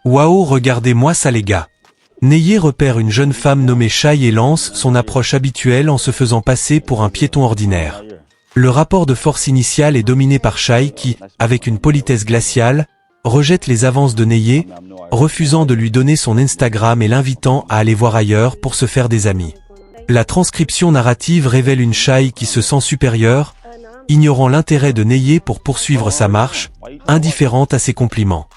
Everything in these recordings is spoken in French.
Waouh, regardez-moi ça les gars. Neye repère une jeune femme nommée Shai et lance son approche habituelle en se faisant passer pour un piéton ordinaire. Le rapport de force initial est dominé par Shai qui, avec une politesse glaciale, rejette les avances de Neye, refusant de lui donner son Instagram et l'invitant à aller voir ailleurs pour se faire des amis. La transcription narrative révèle une Shai qui se sent supérieure, ignorant l'intérêt de Neye pour poursuivre sa marche, indifférente à ses compliments.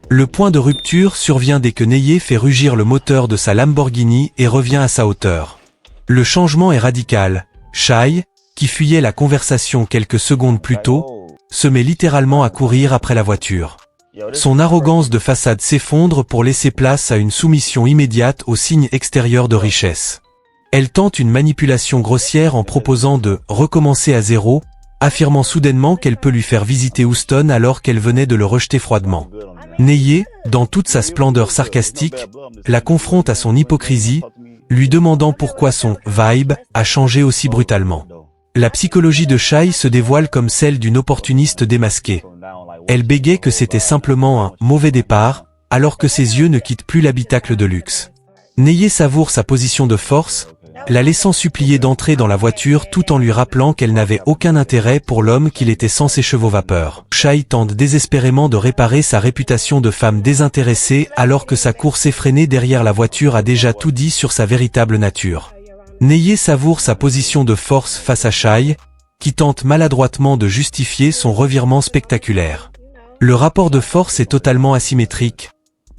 Le point de rupture survient dès que Neye fait rugir le moteur de sa Lamborghini et revient à sa hauteur. Le changement est radical. Shai, qui fuyait la conversation quelques secondes plus tôt, se met littéralement à courir après la voiture. Son arrogance de façade s'effondre pour laisser place à une soumission immédiate aux signes extérieurs de richesse. Elle tente une manipulation grossière en proposant de recommencer à zéro, affirmant soudainement qu'elle peut lui faire visiter Houston alors qu'elle venait de le rejeter froidement. Neye, dans toute sa splendeur sarcastique, la confronte à son hypocrisie, lui demandant pourquoi son « vibe » a changé aussi brutalement. La psychologie de Shai se dévoile comme celle d'une opportuniste démasquée. Elle bégait que c'était simplement un « mauvais départ », alors que ses yeux ne quittent plus l'habitacle de luxe. Neye savoure sa position de force, la laissant supplier d'entrer dans la voiture tout en lui rappelant qu'elle n'avait aucun intérêt pour l'homme qu'il était sans ses chevaux vapeur. Shai tente désespérément de réparer sa réputation de femme désintéressée alors que sa course effrénée derrière la voiture a déjà tout dit sur sa véritable nature. Neye savoure sa position de force face à Shai, qui tente maladroitement de justifier son revirement spectaculaire. Le rapport de force est totalement asymétrique.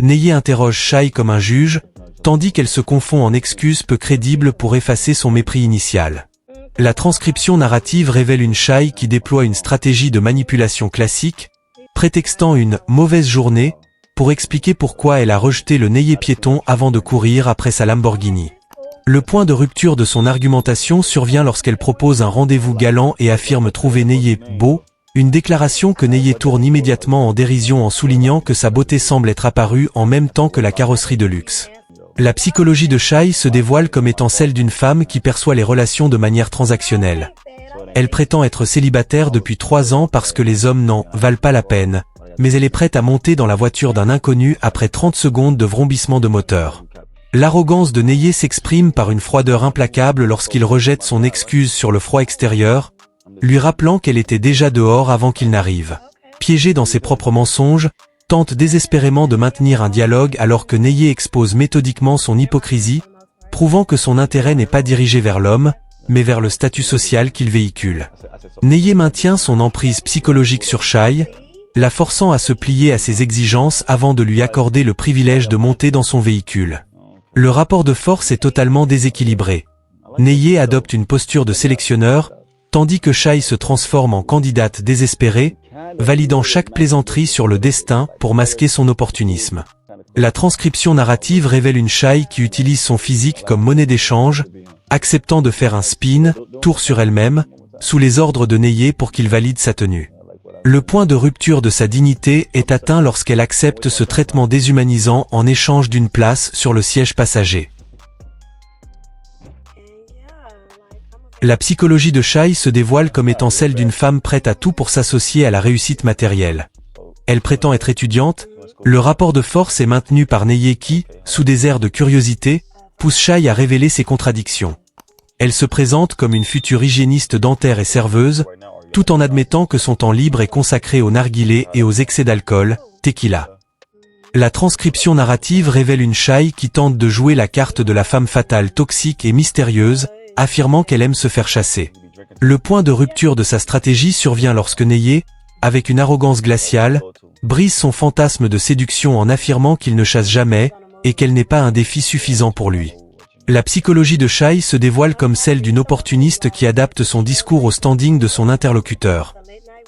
Neye interroge Shai comme un juge, tandis qu'elle se confond en excuses peu crédibles pour effacer son mépris initial. La transcription narrative révèle une Shai qui déploie une stratégie de manipulation classique, prétextant une « mauvaise journée » pour expliquer pourquoi elle a rejeté le Neye piéton avant de courir après sa Lamborghini. Le point de rupture de son argumentation survient lorsqu'elle propose un rendez-vous galant et affirme trouver Neye « beau », une déclaration que Neye tourne immédiatement en dérision en soulignant que sa beauté semble être apparue en même temps que la carrosserie de luxe. La psychologie de Shai se dévoile comme étant celle d'une femme qui perçoit les relations de manière transactionnelle. Elle prétend être célibataire depuis 3 ans parce que les hommes n'en valent pas la peine, mais elle est prête à monter dans la voiture d'un inconnu après 30 secondes de vrombissement de moteur. L'arrogance de Neye s'exprime par une froideur implacable lorsqu'il rejette son excuse sur le froid extérieur, lui rappelant qu'elle était déjà dehors avant qu'il n'arrive. Piégée dans ses propres mensonges, tente désespérément de maintenir un dialogue alors que Neye expose méthodiquement son hypocrisie, prouvant que son intérêt n'est pas dirigé vers l'homme, mais vers le statut social qu'il véhicule. Neye maintient son emprise psychologique sur Shai, la forçant à se plier à ses exigences avant de lui accorder le privilège de monter dans son véhicule. Le rapport de force est totalement déséquilibré. Neye adopte une posture de sélectionneur, tandis que Shai se transforme en candidate désespérée, validant chaque plaisanterie sur le destin pour masquer son opportunisme. La transcription narrative révèle une Shai qui utilise son physique comme monnaie d'échange, acceptant de faire un spin, tour sur elle-même, sous les ordres de Neye pour qu'il valide sa tenue. Le point de rupture de sa dignité est atteint lorsqu'elle accepte ce traitement déshumanisant en échange d'une place sur le siège passager. La psychologie de Shai se dévoile comme étant celle d'une femme prête à tout pour s'associer à la réussite matérielle. Elle prétend être étudiante, le rapport de force est maintenu par Neye qui, sous des airs de curiosité, pousse Shai à révéler ses contradictions. Elle se présente comme une future hygiéniste dentaire et serveuse, tout en admettant que son temps libre est consacré aux narguilés et aux excès d'alcool, tequila. La transcription narrative révèle une Shai qui tente de jouer la carte de la femme fatale toxique et mystérieuse, affirmant qu'elle aime se faire chasser. Le point de rupture de sa stratégie survient lorsque Neye, avec une arrogance glaciale, brise son fantasme de séduction en affirmant qu'il ne chasse jamais, et qu'elle n'est pas un défi suffisant pour lui. La psychologie de Shai se dévoile comme celle d'une opportuniste qui adapte son discours au standing de son interlocuteur.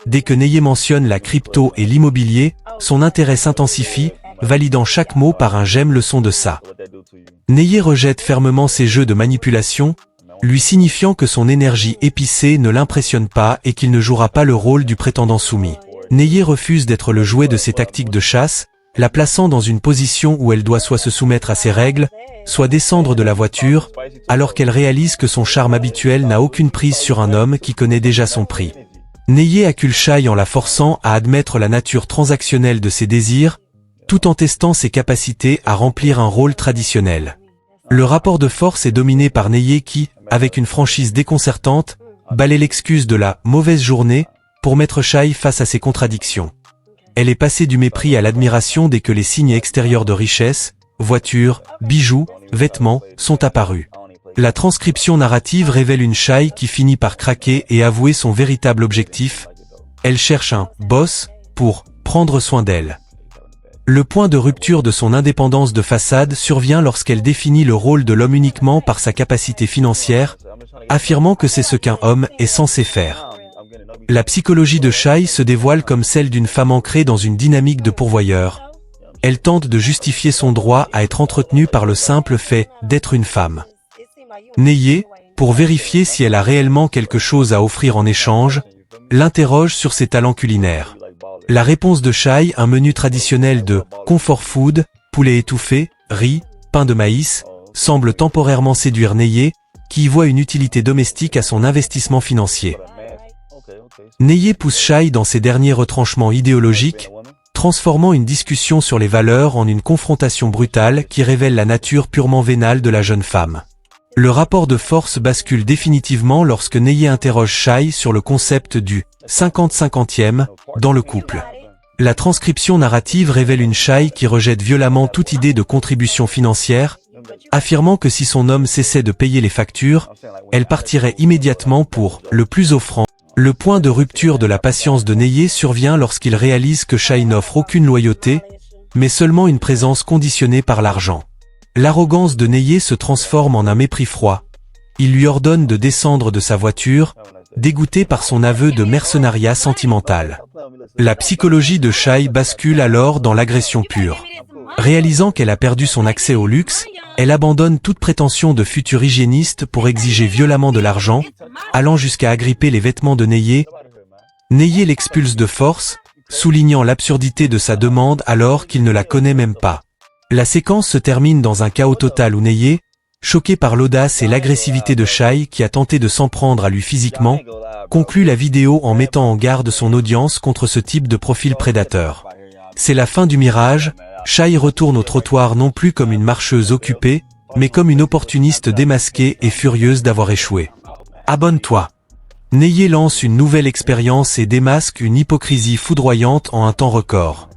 Dès que Neye mentionne la crypto et l'immobilier, son intérêt s'intensifie, validant chaque mot par un « j'aime le son de ça ». Neye rejette fermement ces jeux de manipulation, lui signifiant que son énergie épicée ne l'impressionne pas et qu'il ne jouera pas le rôle du prétendant soumis. Neye refuse d'être le jouet de ses tactiques de chasse, la plaçant dans une position où elle doit soit se soumettre à ses règles, soit descendre de la voiture, alors qu'elle réalise que son charme habituel n'a aucune prise sur un homme qui connaît déjà son prix. Neye accule Shai en la forçant à admettre la nature transactionnelle de ses désirs, tout en testant ses capacités à remplir un rôle traditionnel. Le rapport de force est dominé par Neye qui, avec une franchise déconcertante, balaie l'excuse de la « mauvaise journée » pour mettre Shai face à ses contradictions. Elle est passée du mépris à l'admiration dès que les signes extérieurs de richesse, voitures, bijoux, vêtements, sont apparus. La transcription narrative révèle une Shai qui finit par craquer et avouer son véritable objectif. Elle cherche un « boss » pour « prendre soin d'elle ». Le point de rupture de son indépendance de façade survient lorsqu'elle définit le rôle de l'homme uniquement par sa capacité financière, affirmant que c'est ce qu'un homme est censé faire. La psychologie de Shai se dévoile comme celle d'une femme ancrée dans une dynamique de pourvoyeur. Elle tente de justifier son droit à être entretenue par le simple fait d'être une femme. Neye, pour vérifier si elle a réellement quelque chose à offrir en échange, l'interroge sur ses talents culinaires. La réponse de Shai, un menu traditionnel de comfort food, poulet étouffé, riz, pain de maïs, semble temporairement séduire Neye, qui y voit une utilité domestique à son investissement financier. Neye pousse Shai dans ses derniers retranchements idéologiques, transformant une discussion sur les valeurs en une confrontation brutale qui révèle la nature purement vénale de la jeune femme. Le rapport de force bascule définitivement lorsque Neye interroge Shai sur le concept du 50-50e dans le couple. La transcription narrative révèle une Shai qui rejette violemment toute idée de contribution financière, affirmant que si son homme cessait de payer les factures, elle partirait immédiatement pour le plus offrant. Le point de rupture de la patience de Neye survient lorsqu'il réalise que Shai n'offre aucune loyauté, mais seulement une présence conditionnée par l'argent. L'arrogance de Neye se transforme en un mépris froid. Il lui ordonne de descendre de sa voiture, dégoûté par son aveu de mercenariat sentimental. La psychologie de Shai bascule alors dans l'agression pure. Réalisant qu'elle a perdu son accès au luxe, elle abandonne toute prétention de futur hygiéniste pour exiger violemment de l'argent, allant jusqu'à agripper les vêtements de Neye. Neye l'expulse de force, soulignant l'absurdité de sa demande alors qu'il ne la connaît même pas. La séquence se termine dans un chaos total où Neye, choqué par l'audace et l'agressivité de Shai qui a tenté de s'en prendre à lui physiquement, conclut la vidéo en mettant en garde son audience contre ce type de profil prédateur. C'est la fin du mirage, Shai retourne au trottoir non plus comme une marcheuse occupée, mais comme une opportuniste démasquée et furieuse d'avoir échoué. Abonne-toi. Neye lance une nouvelle expérience et démasque une hypocrisie foudroyante en un temps record.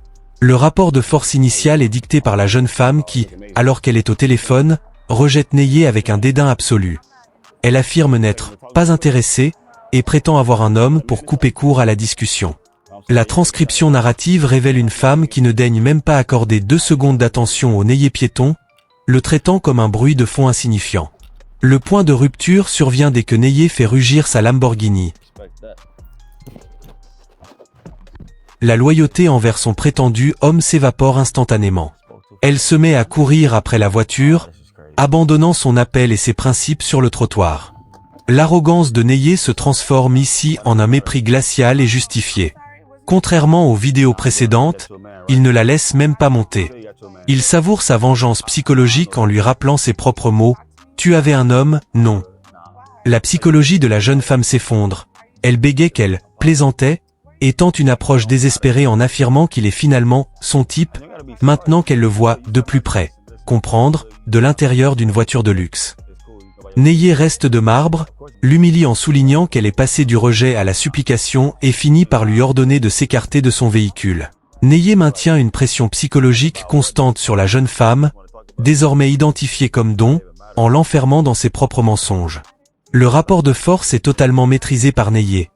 Le rapport de force initial est dicté par la jeune femme qui, alors qu'elle est au téléphone, rejette Neye avec un dédain absolu. Elle affirme n'être pas intéressée et prétend avoir un homme pour couper court à la discussion. La transcription narrative révèle une femme qui ne daigne même pas accorder 2 secondes d'attention au Neye piéton, le traitant comme un bruit de fond insignifiant. Le point de rupture survient dès que Neye fait rugir sa Lamborghini. La loyauté envers son prétendu homme s'évapore instantanément. Elle se met à courir après la voiture, abandonnant son appel et ses principes sur le trottoir. L'arrogance de Neye se transforme ici en un mépris glacial et justifié. Contrairement aux vidéos précédentes, il ne la laisse même pas monter. Il savoure sa vengeance psychologique en lui rappelant ses propres mots « Tu avais un homme, non ». La psychologie de la jeune femme s'effondre. Elle bégaye qu'elle plaisantait et tente une approche désespérée en affirmant qu'il est finalement son type, maintenant qu'elle le voit de plus près, comprendre, de l'intérieur d'une voiture de luxe. Neye reste de marbre, l'humilie en soulignant qu'elle est passée du rejet à la supplication et finit par lui ordonner de s'écarter de son véhicule. Neye maintient une pression psychologique constante sur la jeune femme, désormais identifiée comme Don, en l'enfermant dans ses propres mensonges. Le rapport de force est totalement maîtrisé par Neye.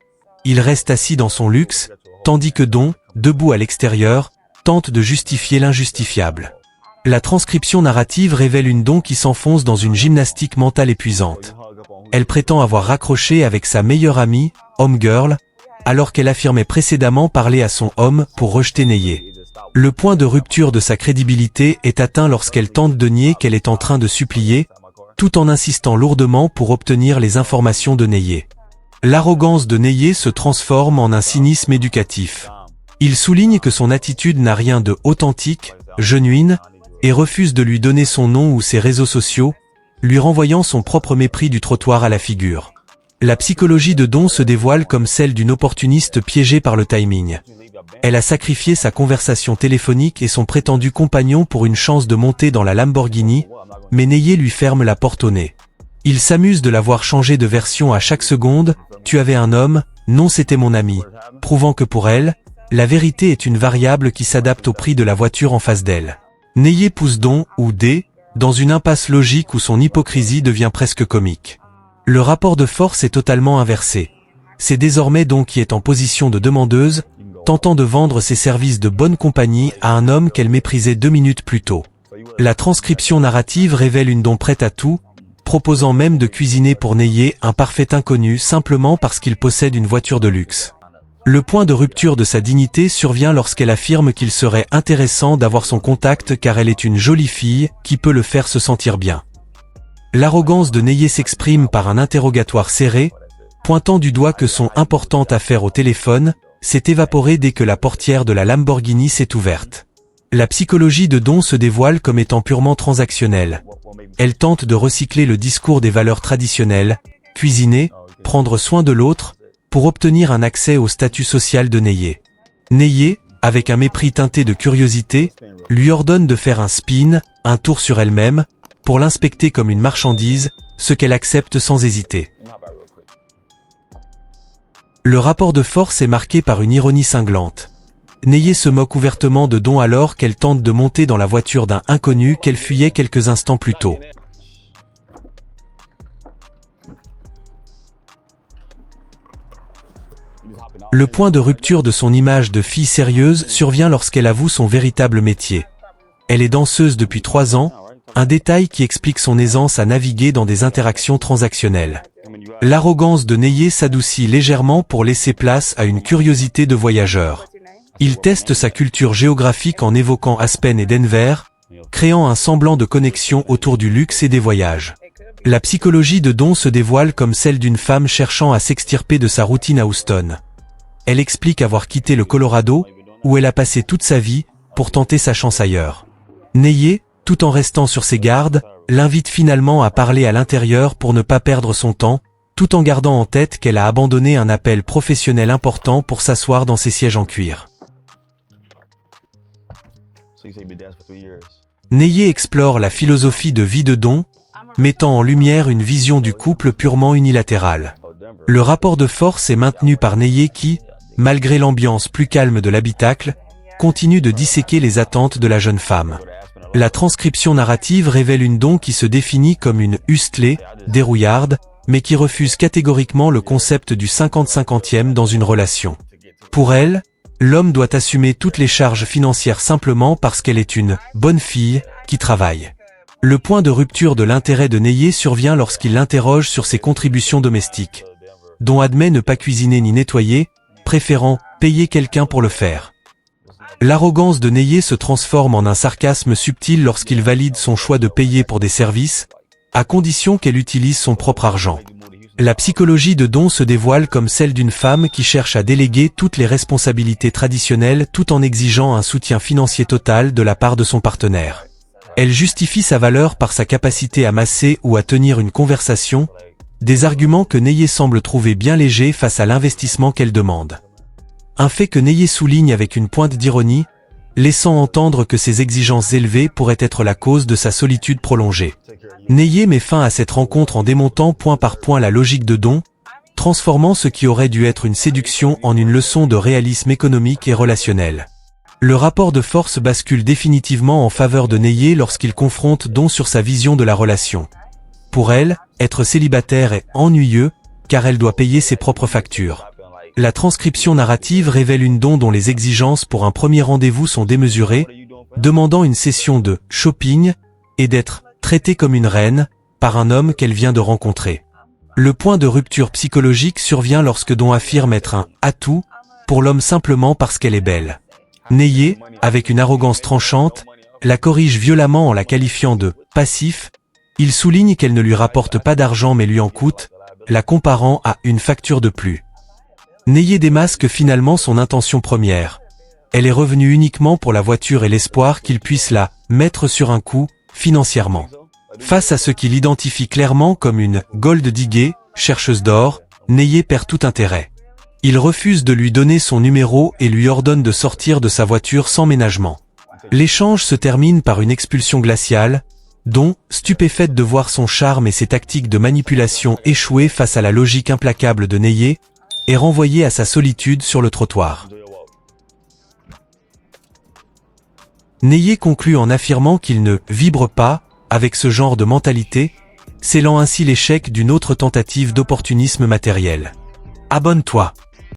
Il reste assis dans son luxe, tandis que Don, debout à l'extérieur, tente de justifier l'injustifiable. La transcription narrative révèle une Don qui s'enfonce dans une gymnastique mentale épuisante. Elle prétend avoir raccroché avec sa meilleure amie, Homegirl, alors qu'elle affirmait précédemment parler à son homme pour rejeter Neye. Le point de rupture de sa crédibilité est atteint lorsqu'elle tente de nier qu'elle est en train de supplier, tout en insistant lourdement pour obtenir les informations de Neye. L'arrogance de Neye se transforme en un cynisme éducatif. Il souligne que son attitude n'a rien de authentique, genuine, et refuse de lui donner son nom ou ses réseaux sociaux, lui renvoyant son propre mépris du trottoir à la figure. La psychologie de Don se dévoile comme celle d'une opportuniste piégée par le timing. Elle a sacrifié sa conversation téléphonique et son prétendu compagnon pour une chance de monter dans la Lamborghini, mais Neye lui ferme la porte au nez. Il s'amuse de la voir changer de version à chaque seconde, « Tu avais un homme, non c'était mon ami », prouvant que pour elle, la vérité est une variable qui s'adapte au prix de la voiture en face d'elle. Neye pousse Don, ou D, dans une impasse logique où son hypocrisie devient presque comique. Le rapport de force est totalement inversé. C'est désormais Don qui est en position de demandeuse, tentant de vendre ses services de bonne compagnie à un homme qu'elle méprisait 2 minutes plus tôt. La transcription narrative révèle une Don prête à tout, proposant même de cuisiner pour Neye un parfait inconnu simplement parce qu'il possède une voiture de luxe. Le point de rupture de sa dignité survient lorsqu'elle affirme qu'il serait intéressant d'avoir son contact car elle est une jolie fille qui peut le faire se sentir bien. L'arrogance de Neye s'exprime par un interrogatoire serré, pointant du doigt que son importante affaire au téléphone s'est évaporée dès que la portière de la Lamborghini s'est ouverte. La psychologie de Don se dévoile comme étant purement transactionnelle. Elle tente de recycler le discours des valeurs traditionnelles, cuisiner, prendre soin de l'autre, pour obtenir un accès au statut social de Neye. Neye, avec un mépris teinté de curiosité, lui ordonne de faire un spin, un tour sur elle-même, pour l'inspecter comme une marchandise, ce qu'elle accepte sans hésiter. Le rapport de force est marqué par une ironie cinglante. Neye se moque ouvertement de Don alors qu'elle tente de monter dans la voiture d'un inconnu qu'elle fuyait quelques instants plus tôt. Le point de rupture de son image de fille sérieuse survient lorsqu'elle avoue son véritable métier. Elle est danseuse depuis 3 ans, un détail qui explique son aisance à naviguer dans des interactions transactionnelles. L'arrogance de Neye s'adoucit légèrement pour laisser place à une curiosité de voyageur. Il teste sa culture géographique en évoquant Aspen et Denver, créant un semblant de connexion autour du luxe et des voyages. La psychologie de Don se dévoile comme celle d'une femme cherchant à s'extirper de sa routine à Houston. Elle explique avoir quitté le Colorado, où elle a passé toute sa vie, pour tenter sa chance ailleurs. Neye, tout en restant sur ses gardes, l'invite finalement à parler à l'intérieur pour ne pas perdre son temps, tout en gardant en tête qu'elle a abandonné un appel professionnel important pour s'asseoir dans ses sièges en cuir. Neye explore la philosophie de vie de Don, mettant en lumière une vision du couple purement unilatérale. Le rapport de force est maintenu par Neye qui, malgré l'ambiance plus calme de l'habitacle, continue de disséquer les attentes de la jeune femme. La transcription narrative révèle une Don qui se définit comme une hustlée, dérouillarde, mais qui refuse catégoriquement le concept du 50-50e dans une relation. Pour elle, l'homme doit assumer toutes les charges financières simplement parce qu'elle est une bonne fille qui travaille. Le point de rupture de l'intérêt de Neye survient lorsqu'il l'interroge sur ses contributions domestiques. Don admet ne pas cuisiner ni nettoyer, préférant payer quelqu'un pour le faire. L'arrogance de Neye se transforme en un sarcasme subtil lorsqu'il valide son choix de payer pour des services, à condition qu'elle utilise son propre argent. La psychologie de Don se dévoile comme celle d'une femme qui cherche à déléguer toutes les responsabilités traditionnelles tout en exigeant un soutien financier total de la part de son partenaire. Elle justifie sa valeur par sa capacité à masser ou à tenir une conversation, des arguments que Neye semble trouver bien légers face à l'investissement qu'elle demande. Un fait que Neye souligne avec une pointe d'ironie, laissant entendre que ses exigences élevées pourraient être la cause de sa solitude prolongée. Neye met fin à cette rencontre en démontant point par point la logique de Don, transformant ce qui aurait dû être une séduction en une leçon de réalisme économique et relationnel. Le rapport de force bascule définitivement en faveur de Neye lorsqu'il confronte Don sur sa vision de la relation. Pour elle, être célibataire est ennuyeux, car elle doit payer ses propres factures. La transcription narrative révèle une Don dont les exigences pour un premier rendez-vous sont démesurées, demandant une session de shopping et d'être traitée comme une reine par un homme qu'elle vient de rencontrer. Le point de rupture psychologique survient lorsque Don affirme être un atout pour l'homme simplement parce qu'elle est belle. Neye, avec une arrogance tranchante, la corrige violemment en la qualifiant de passif. Il souligne qu'elle ne lui rapporte pas d'argent mais lui en coûte, la comparant à une facture de plus. Neye démasque finalement son intention première. Elle est revenue uniquement pour la voiture et l'espoir qu'il puisse la mettre sur un coup, financièrement. Face à ce qu'il identifie clairement comme une gold digger, chercheuse d'or, Neye perd tout intérêt. Il refuse de lui donner son numéro et lui ordonne de sortir de sa voiture sans ménagement. L'échange se termine par une expulsion glaciale, dont, stupéfaite de voir son charme et ses tactiques de manipulation échouer face à la logique implacable de Neye, est renvoyée à sa solitude sur le trottoir. Neye conclut en affirmant qu'il ne « vibre pas » avec ce genre de mentalité, scellant ainsi l'échec d'une autre tentative d'opportunisme matériel. Abonne-toi.